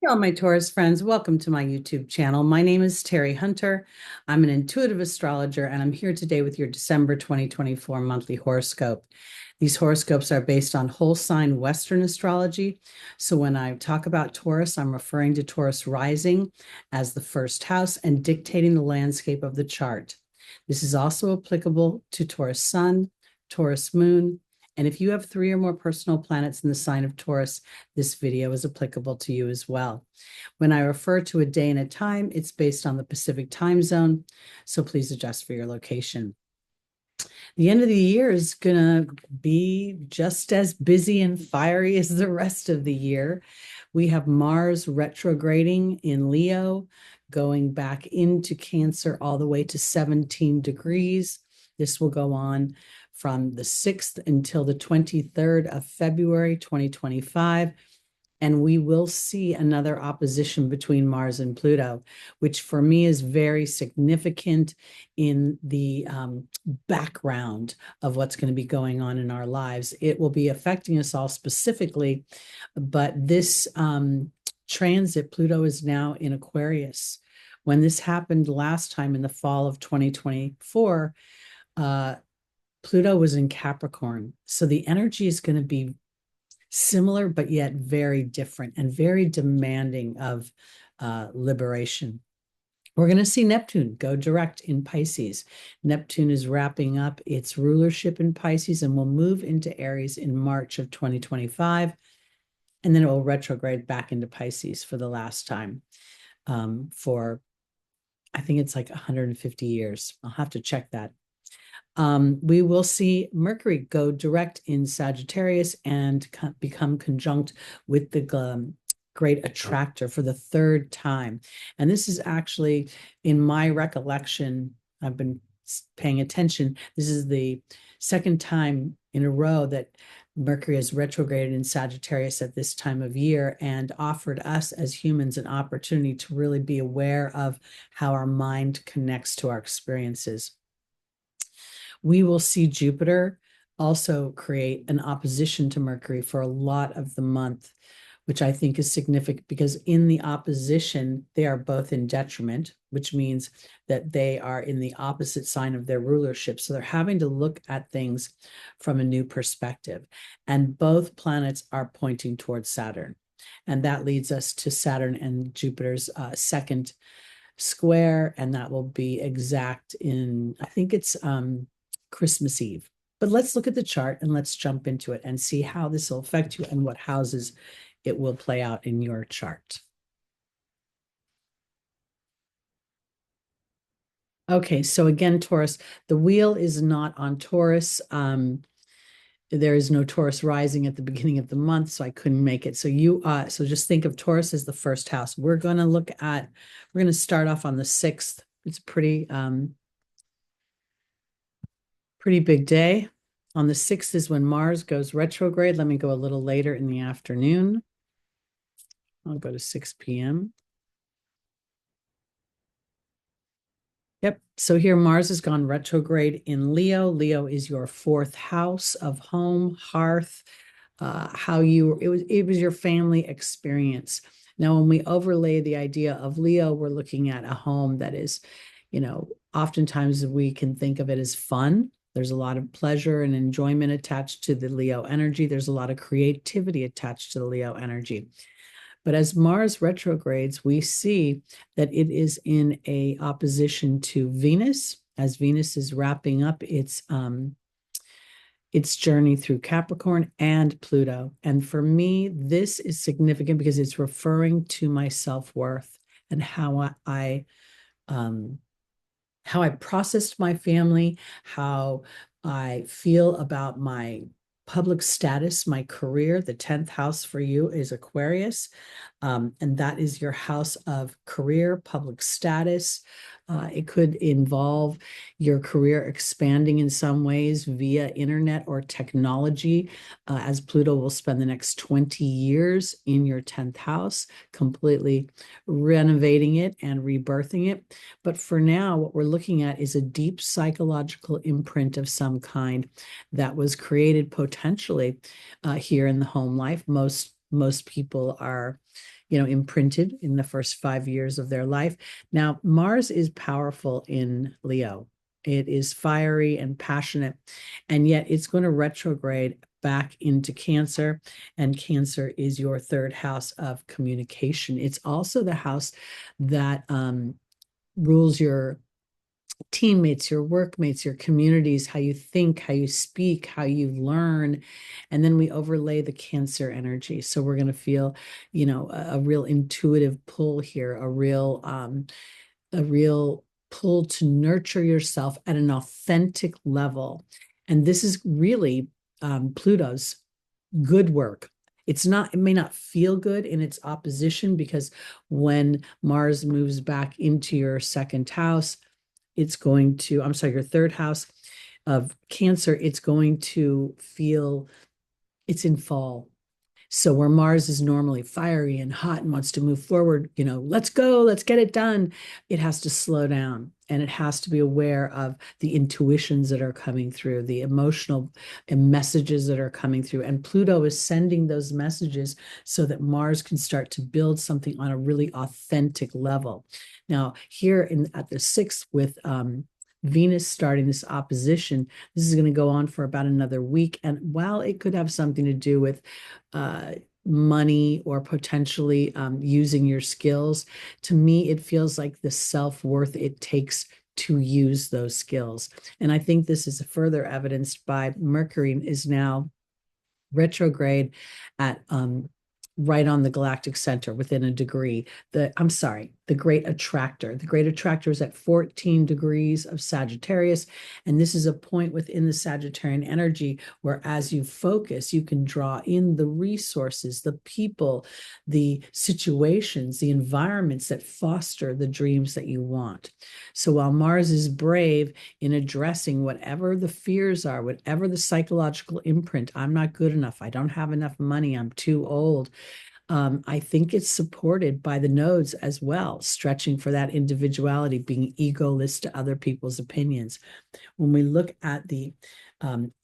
All my Taurus friends, welcome to my YouTube channel. My name is Teri Hunter. I'm an intuitive astrologer, and I'm here today with your December 2024 monthly horoscope. These horoscopes are based on whole sign Western astrology. So when I talk about Taurus, I'm referring to Taurus rising as the first house and dictating the landscape of the chart. This is also applicable to Taurus sun, Taurus moon, and if you have 3 or more personal planets in the sign of Taurus, this video is applicable to you as well. When I refer to a day and a time, it's based on the Pacific time zone, so please adjust for your location. The end of the year is going to be just as busy and fiery as the rest of the year. We have Mars retrograding in Leo, going back into Cancer all the way to 17 degrees. This will go on from the 6th until the 23rd of February 2025. And we will see another opposition between Mars and Pluto, which for me is very significant in the background of what's going to be going on in our lives. It will be affecting us all specifically, but this transit, Pluto is now in Aquarius. When this happened last time in the fall of 2024, Pluto was in Capricorn. So the energy is going to be similar, but yet very different and very demanding of liberation. We're going to see Neptune go direct in Pisces. Neptune is wrapping up its rulership in Pisces and will move into Aries in March of 2025. And then it will retrograde back into Pisces for the last time for, I think it's like 150 years. I'll have to check that. We will see Mercury go direct in Sagittarius and become conjunct with the great attractor for the 3rd time. And this is actually, in my recollection, I've been paying attention, this is the 2nd time in a row that Mercury has retrograded in Sagittarius at this time of year and offered us as humans an opportunity to really be aware of how our mind connects to our experiences. We will see Jupiter also create an opposition to Mercury for a lot of the month, which I think is significant because in the opposition, they are both in detriment, which means that they are in the opposite sign of their rulership. So they're having to look at things from a new perspective. And both planets are pointing towards Saturn. And that leads us to Saturn and Jupiter's 2nd square. And that will be exact in, I think it's Christmas Eve. But let's look at the chart and let's jump into it and see how this will affect you and what houses it will play out in your chart. Okay, so again, Taurus, the wheel is not on Taurus. There is no Taurus rising at the beginning of the month, so I couldn't make it. So so just think of Taurus as the first house. We're going to start off on the 6th. It's pretty big day. On the 6th is when Mars goes retrograde. Let me go a little later in the afternoon. I'll go to 6 p.m. Yep. So here Mars has gone retrograde in Leo. Leo is your 4th house of home, hearth, it was your family experience. Now, when we overlay the idea of Leo, we're looking at a home that is, oftentimes we can think of it as fun. There's a lot of pleasure and enjoyment attached to the Leo energy. There's a lot of creativity attached to the Leo energy. But as Mars retrogrades, we see that it is in a opposition to Venus, as Venus is wrapping up its journey through Capricorn, and Pluto. And for me, this is significant because it's referring to my self-worth and how I processed my family, how I feel about my public status, my career. The 10th house for you is Aquarius, and that is your house of career, public status. It could involve your career expanding in some ways via internet or technology, as Pluto will spend the next 20 years in your 10th house, completely renovating it and rebirthing it. But for now, what we're looking at is a deep psychological imprint of some kind that was created potentially here in the home life. Most people are imprinted in the first 5 years of their life. Now, Mars is powerful in Leo. It is fiery and passionate, and yet it's going to retrograde back into Cancer, and Cancer is your third house of communication. It's also the house that rules your teammates, your workmates, your communities, how you think, how you speak, how you learn. And then we overlay the Cancer energy. So we're going to feel, a real intuitive pull here, a real pull to nurture yourself at an authentic level. And this is really Pluto's good work. It may not feel good in its opposition, because when Mars moves back into your second house, your third house of Cancer, it's going to feel it's in fall. So where Mars is normally fiery and hot and wants to move forward, let's go, let's get it done, it has to slow down, and it has to be aware of the intuitions that are coming through, the emotional messages that are coming through. And Pluto is sending those messages so that Mars can start to build something on a really authentic level. Now, here at the 6th with Venus starting this opposition, this is going to go on for about another week. And while it could have something to do with money or potentially using your skills, to me, it feels like the self-worth it takes to use those skills. And I think this is further evidenced by Mercury is now retrograde at right on the galactic center within a degree. The great attractor. The great attractor is at 14 degrees of Sagittarius. And this is a point within the Sagittarian energy where, as you focus, you can draw in the resources, the people, the situations, the environments that foster the dreams that you want. So while Mars is brave in addressing whatever the fears are, whatever the psychological imprint, I'm not good enough, I don't have enough money, I'm too old, I think it's supported by the nodes as well, stretching for that individuality, being egoless to other people's opinions. When we look at the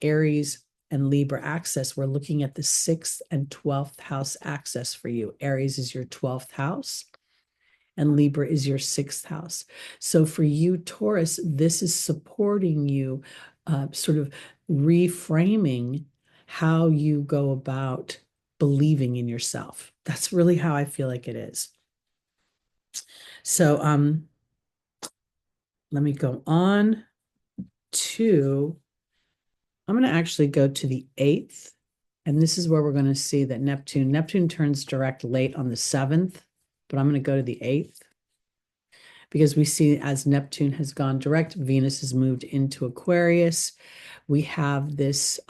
Aries and Libra axis, we're looking at the 6th and 12th house axis for you. Aries is your 12th house, and Libra is your 6th house. So for you, Taurus, this is supporting you, sort of reframing how you go about believing in yourself. That's really how I feel like it is. So let me go on to, I'm going to actually go to the 8th. And this is where we're going to see that Neptune turns direct late on the 7th, but I'm going to go to the 8th. Because we see, as Neptune has gone direct, Venus has moved into Aquarius. We have this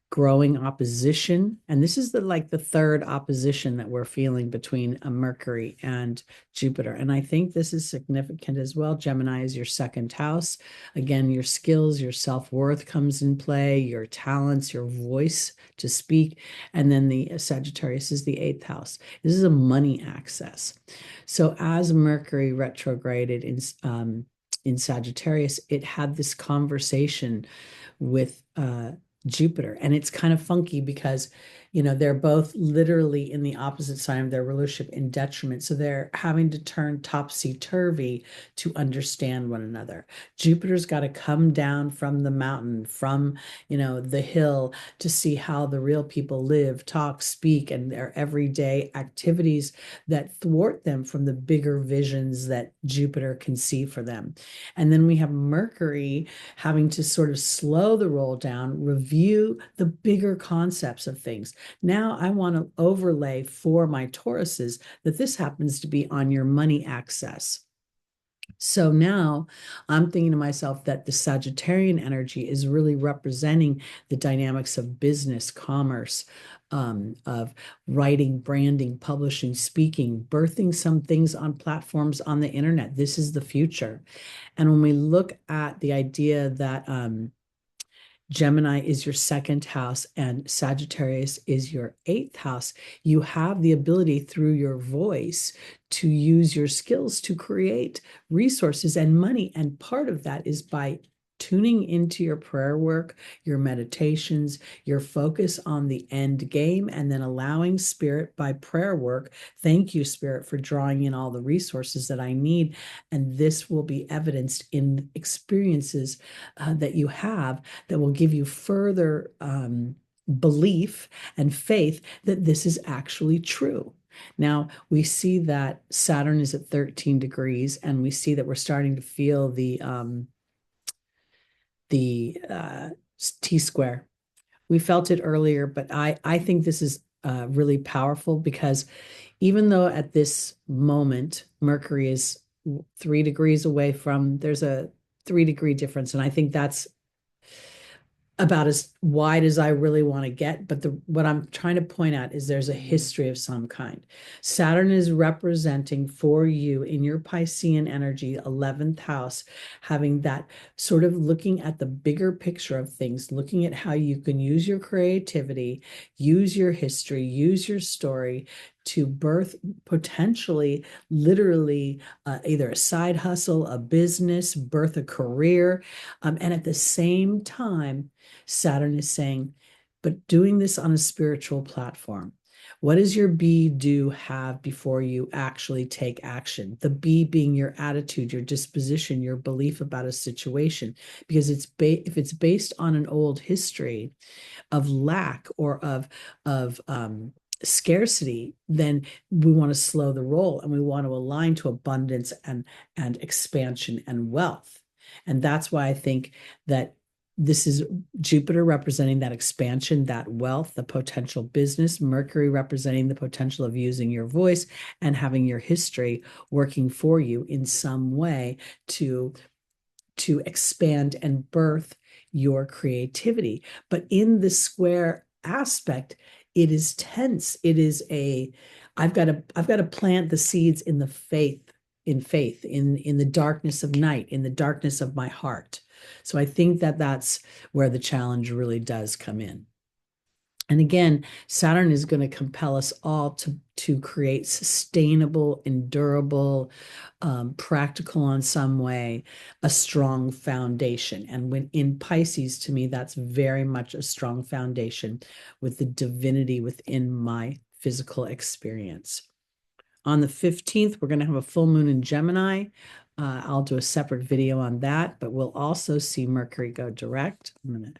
growing opposition, and this is the third opposition that we're feeling between Mercury and Jupiter. And I think this is significant as well. Gemini is your second house. Again, your skills, your self-worth comes in play, your talents, your voice to speak. And then the Sagittarius is the 8th house. This is a money access. So as Mercury retrograded in Sagittarius, it had this conversation with Jupiter. And it's kind of funky because, they're both literally in the opposite sign of their rulership in detriment. So they're having to turn topsy-turvy to understand one another. Jupiter's got to come down from the mountain, from, the hill, to see how the real people live, talk, speak, and their everyday activities that thwart them from the bigger visions that Jupiter can see for them. And then we have Mercury having to sort of slow the roll down, review the bigger concepts of things. Now I want to overlay for my Tauruses that this happens to be on your money access. So now I'm thinking to myself that the Sagittarian energy is really representing the dynamics of business, commerce, of writing, branding, publishing, speaking, birthing some things on platforms on the internet. This is the future. And when we look at the idea that Gemini is your second house and Sagittarius is your 8th house, you have the ability through your voice to use your skills to create resources and money. And part of that is by tuning into your prayer work, your meditations, your focus on the end game, and then allowing Spirit by prayer work. Thank you, Spirit, for drawing in all the resources that I need. And this will be evidenced in experiences that you have that will give you further belief and faith that this is actually true. Now, we see that Saturn is at 13 degrees, and we see that we're starting to feel the T-square. We felt it earlier, but I think this is really powerful because even though at this moment Mercury is 3 degrees away from, there's a 3-degree difference, and I think that's about as wide as I really want to get. But what I'm trying to point out is there's a history of some kind. Saturn is representing for you in your Piscean energy, 11th house, having that sort of looking at the bigger picture of things, looking at how you can use your creativity, use your history, use your story to birth potentially, literally, either a side hustle, a business, birth a career. And at the same time, Saturn is saying, but doing this on a spiritual platform. What does your be, do, have before you actually take action? The be being your attitude, your disposition, your belief about a situation. Because if it's based on an old history of lack or of scarcity, then we want to slow the roll and we want to align to abundance and expansion and wealth. And that's why I think that this is Jupiter representing that expansion, that wealth, the potential business, Mercury representing the potential of using your voice and having your history working for you in some way to expand and birth your creativity. But in the square aspect, it is tense. It is I've got to plant the seeds in the faith, in the darkness of night, in the darkness of my heart. So I think that that's where the challenge really does come in. And again, Saturn is going to compel us all to create sustainable, endurable, practical in some way, a strong foundation. And when in Pisces, to me, that's very much a strong foundation with the divinity within my physical experience. On the 15th, we're going to have a full moon in Gemini. I'll do a separate video on that, but we'll also see Mercury go direct. I'm going to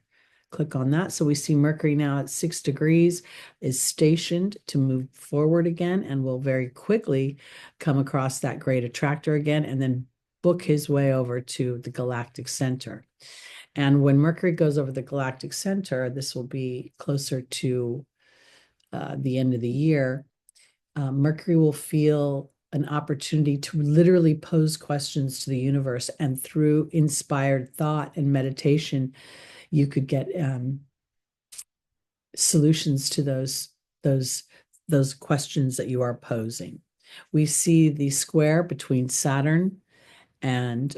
click on that. So we see Mercury now at 6 degrees is stationed to move forward again, and will very quickly come across that great attractor again and then book his way over to the galactic center. And when Mercury goes over the galactic center, this will be closer to the end of the year. Mercury will feel an opportunity to literally pose questions to the universe, and through inspired thought and meditation, you could get solutions to those questions that you are posing. We see the square between Saturn and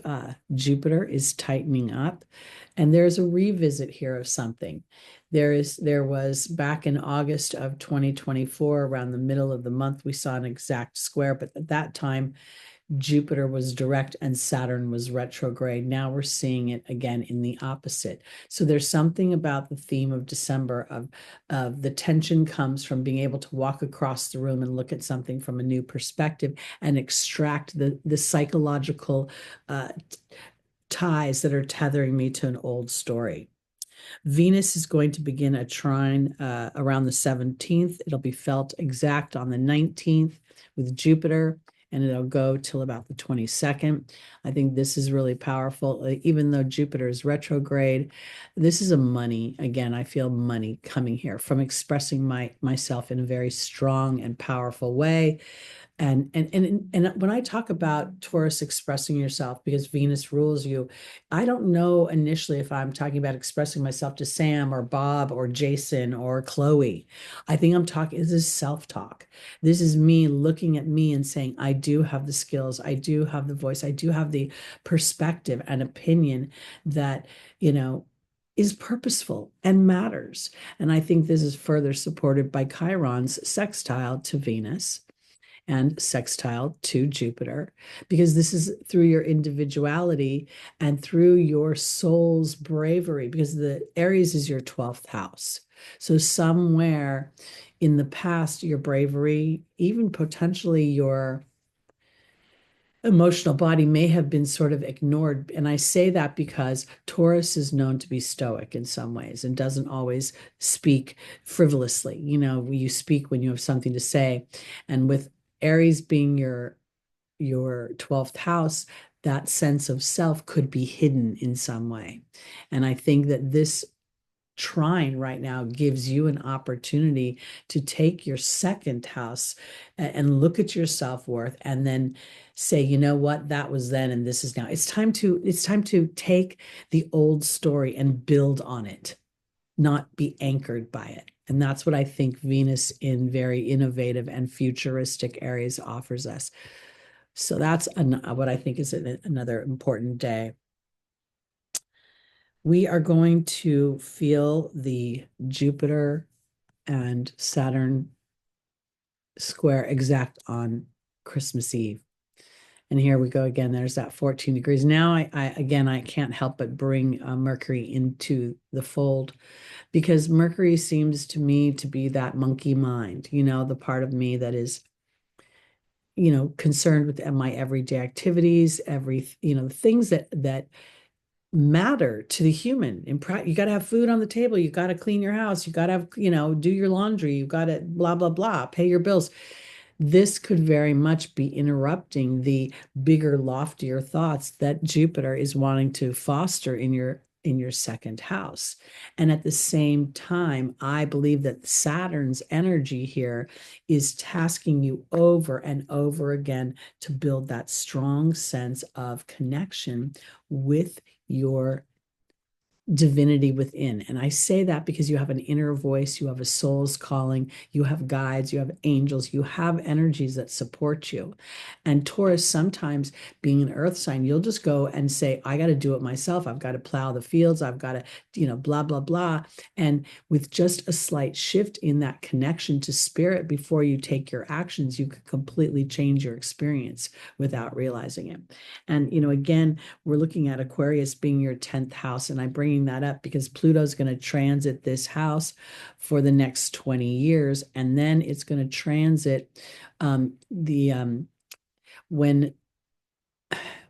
Jupiter is tightening up, and there's a revisit here of something. There was back in August of 2024, around the middle of the month, we saw an exact square, but at that time Jupiter was direct and Saturn was retrograde. Now we're seeing it again in the opposite. So there's something about the theme of December of the tension comes from being able to walk across the room and look at something from a new perspective and extract the psychological ties that are tethering me to an old story. Venus is going to begin a trine around the 17th. It'll be felt exact on the 19th with Jupiter, and it'll go till about the 22nd. I think this is really powerful. Even though Jupiter is retrograde, this is a money. Again, I feel money coming here from expressing myself in a very strong and powerful way. And when I talk about Taurus expressing yourself because Venus rules you, I don't know initially if I'm talking about expressing myself to Sam or Bob or Jason or Chloe. I think this is self-talk. This is me looking at me and saying, I do have the skills, I do have the voice, I do have the perspective and opinion that, is purposeful and matters. And I think this is further supported by Chiron's sextile to Venus. and sextile to Jupiter, because this is through your individuality and through your soul's bravery, because the Aries is your 12th house. So somewhere in the past, your bravery, even potentially your emotional body, may have been sort of ignored. And I say that because Taurus is known to be stoic in some ways and doesn't always speak frivolously. You speak when you have something to say. And with Aries being your 12th house, that sense of self could be hidden in some way. And I think that this trine right now gives you an opportunity to take your second house and look at your self-worth and then say, you know what, that was then and this is now. It's time to take the old story and build on it, not be anchored by it. And that's what I think Venus in very innovative and futuristic areas offers us. So that's what I think is another important day. We are going to feel the Jupiter and Saturn square exact on Christmas Eve. And here we go again. There's that 14 degrees. Now, I can't help but bring Mercury into the fold, because Mercury seems to me to be that monkey mind, the part of me that is, concerned with my everyday activities, things that matter to the human. You got to have food on the table. You got to clean your house. You got to have, do your laundry. You got to blah, blah, blah, pay your bills. This could very much be interrupting the bigger, loftier thoughts that Jupiter is wanting to foster in your second house. And at the same time, I believe that Saturn's energy here is tasking you over and over again to build that strong sense of connection with your divinity within. And I say that because you have an inner voice, you have a soul's calling, you have guides, you have angels, you have energies that support you. And Taurus, sometimes being an earth sign, you'll just go and say, I got to do it myself. I've got to plow the fields. I've got to, blah, blah, blah. And with just a slight shift in that connection to spirit before you take your actions, you could completely change your experience without realizing it. And, again, we're looking at Aquarius being your 10th house, and I'm bringing that up because Pluto is going to transit this house for the next 20 years, and then it's going to transit when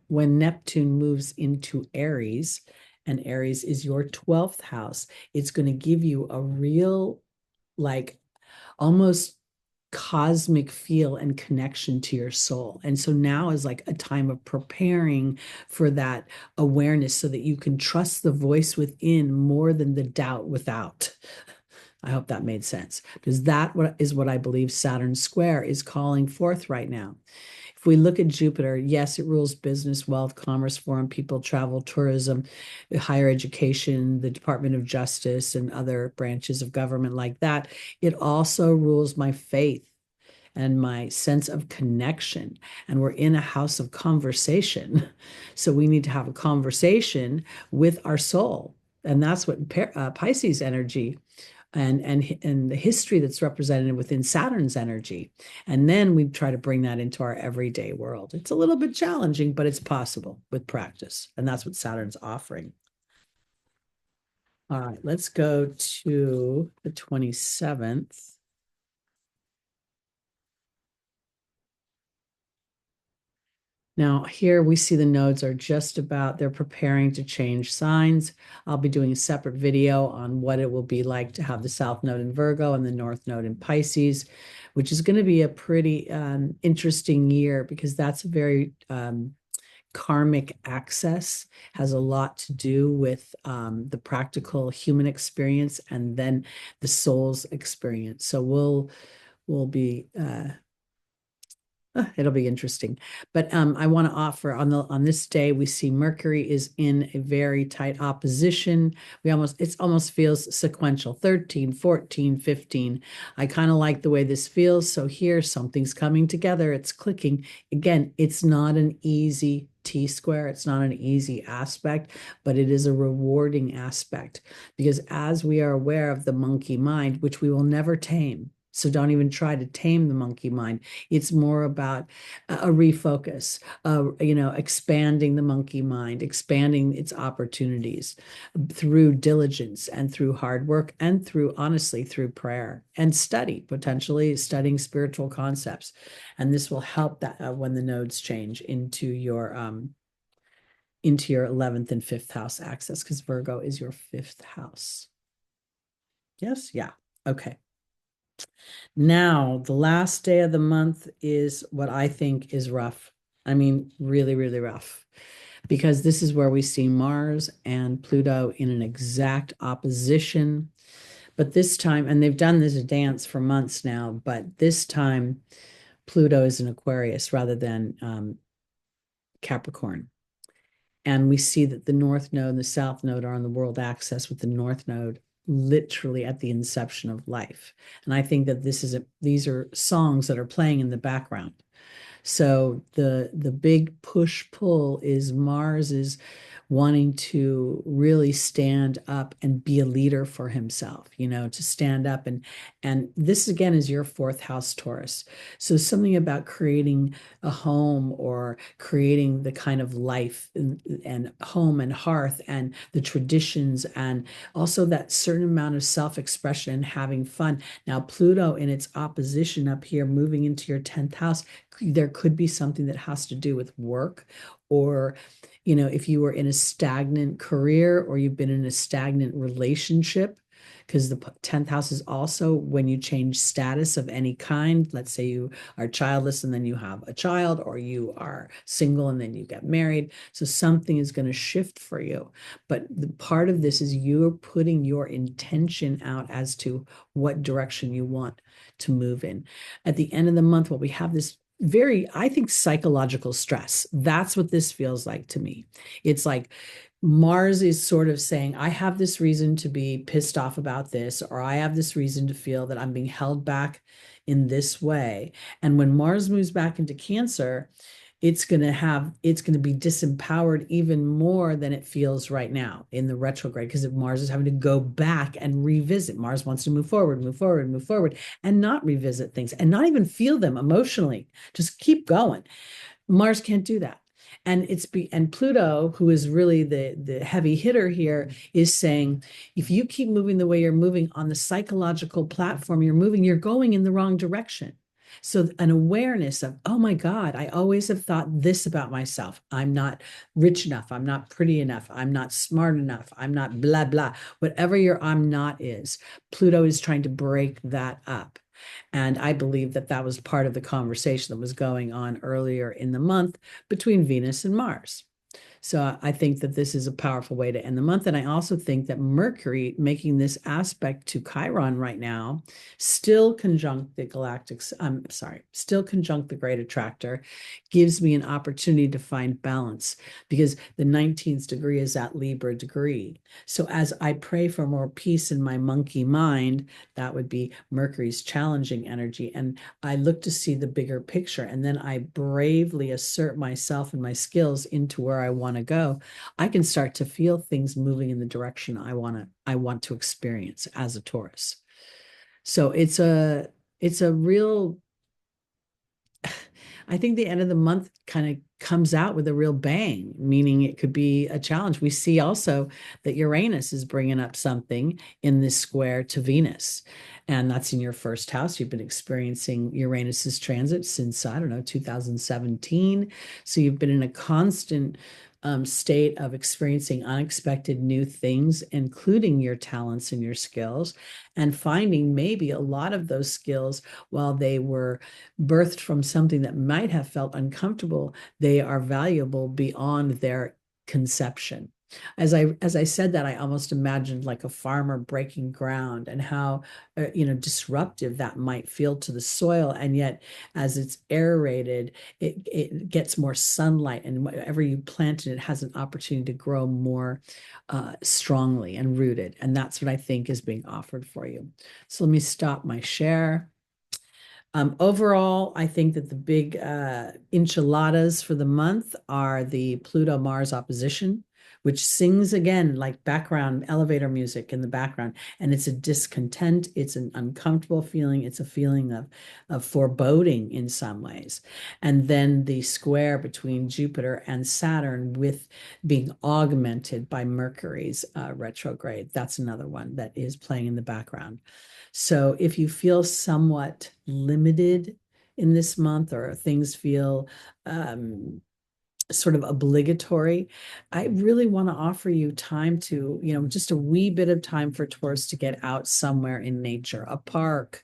Neptune moves into Aries, and Aries is your 12th house. It's going to give you a real, almost cosmic feel and connection to your soul. And so now is like a time of preparing for that awareness so that you can trust the voice within more than the doubt without. I hope that made sense, because that is what I believe Saturn square is calling forth right now. If we look at Jupiter, yes, it rules business, wealth, commerce, foreign people, travel, tourism, higher education, the Department of Justice, and other branches of government like that. It also rules my faith and my sense of connection. And we're in a house of conversation. So we need to have a conversation with our soul. And that's what Pisces energy and the history that's represented within Saturn's energy. And then we try to bring that into our everyday world. It's a little bit challenging, but it's possible with practice. And that's what Saturn's offering. All right, let's go to the 27th. Now, here we see the nodes are they're preparing to change signs. I'll be doing a separate video on what it will be like to have the South Node in Virgo and the North Node in Pisces, which is going to be a pretty interesting year, because that's a very karmic access, has a lot to do with the practical human experience and then the soul's experience. So we'll be it'll be interesting. But I want to offer on this day, we see Mercury is in a very tight opposition. It almost feels sequential, 13, 14, 15. I kind of like the way this feels. So here something's coming together. It's clicking. Again, it's not an easy T-square. It's not an easy aspect, but it is a rewarding aspect, because as we are aware of the monkey mind, which we will never tame, So don't even try to tame the monkey mind. It's more about a refocus, expanding the monkey mind, expanding its opportunities through diligence and through hard work and through, honestly, through prayer and study, potentially studying spiritual concepts. And this will help that when the nodes change into your 11th and 5th house axis, because Virgo is your 5th house. Yes? Yeah. Okay. Now, the last day of the month is what I think is rough. I mean, really, really rough, because this is where we see Mars and Pluto in an exact opposition. But this time, and they've done this dance for months now, but this time Pluto is in Aquarius rather than Capricorn. And we see that the North Node and the South Node are on the world axis, with the North Node literally at the inception of life. And I think that these are songs that are playing in the background. So the big push-pull is Mars is wanting to really stand up and be a leader for himself, to stand up, and this again is your 4th house, Taurus. So something about creating a home or creating the kind of life and home and hearth and the traditions, and also that certain amount of self-expression and having fun. Now, Pluto in its opposition up here, moving into your 10th house, there could be something that has to do with work, or if you were in a stagnant career or you've been in a stagnant relationship, because the 10th house is also when you change status of any kind. Let's say you are childless and then you have a child, or you are single and then you get married. So something is going to shift for you. But the part of this is you're putting your intention out as to what direction you want to move in. At the end of the month, we have this very, I think, psychological stress. That's what this feels like to me. It's like Mars is sort of saying, I have this reason to be pissed off about this, or I have this reason to feel that I'm being held back in this way. And when Mars moves back into Cancer, it's going to be disempowered even more than it feels right now in the retrograde, because if Mars is having to go back and revisit. Mars wants to move forward, and not revisit things and not even feel them emotionally. Just keep going. Mars can't do that. And Pluto, who is really the heavy hitter here, is saying, if you keep moving the way you're moving on the psychological platform you're moving, you're going in the wrong direction. So an awareness of, oh my God, I always have thought this about myself. I'm not rich enough. I'm not pretty enough. I'm not smart enough. I'm not blah, blah. Whatever your I'm not is, Pluto is trying to break that up. And I believe that that was part of the conversation that was going on earlier in the month between Venus and Mars. So I think that this is a powerful way to end the month. And I also think that Mercury making this aspect to Chiron right now, still conjunct the still conjunct the great attractor, gives me an opportunity to find balance, because the 19th degree is that Libra degree. So as I pray for more peace in my monkey mind, that would be Mercury's challenging energy. And I look to see the bigger picture, and then I bravely assert myself and my skills into where I want to go. I can start to feel things moving in the direction I want to experience as a Taurus. So it's a real, I think the end of the month kind of comes out with a real bang, meaning it could be a challenge. We see also that Uranus is bringing up something in this square to Venus, and that's in your 1st house. You've been experiencing Uranus's transit since, I don't know, 2017. So you've been in a constant state of experiencing unexpected new things, including your talents and your skills, and finding maybe a lot of those skills, while they were birthed from something that might have felt uncomfortable, they are valuable beyond their conception. As I said that, I almost imagined like a farmer breaking ground, and how disruptive that might feel to the soil, and yet as it's aerated, it gets more sunlight, and whatever you plant in it has an opportunity to grow more strongly and rooted. And that's what I think is being offered for you. So let me stop my share. Overall, I think that the big enchiladas for the month are the Pluto-Mars opposition, which sings again like background elevator music in the background. And it's a discontent, it's an uncomfortable feeling, it's a feeling of foreboding in some ways. And then the square between Jupiter and Saturn with being augmented by Mercury's retrograde. That's another one that is playing in the background. So if you feel somewhat limited in this month, or things feel sort of obligatory, I really want to offer you time to, just a wee bit of time for Taurus to get out somewhere in nature, a park,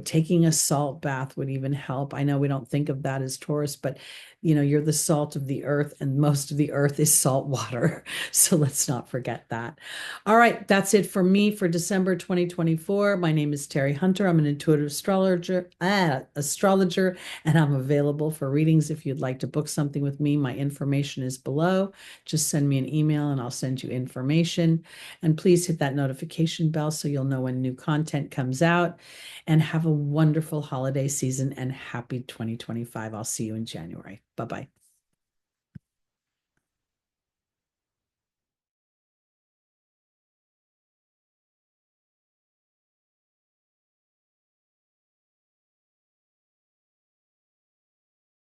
taking a salt bath would even help. I know we don't think of that as Taurus, but you're the salt of the earth, and most of the earth is salt water. So let's not forget that. All right, that's it for me for December 2024. My name is Teri Hunter. I'm an intuitive astrologer, and I'm available for readings if you'd like to book something with me. My information is below. Just send me an email and I'll send you information. And please hit that notification bell so you'll know when new content comes out. And have a wonderful holiday season and happy 2025. I'll see you in January. Bye-bye.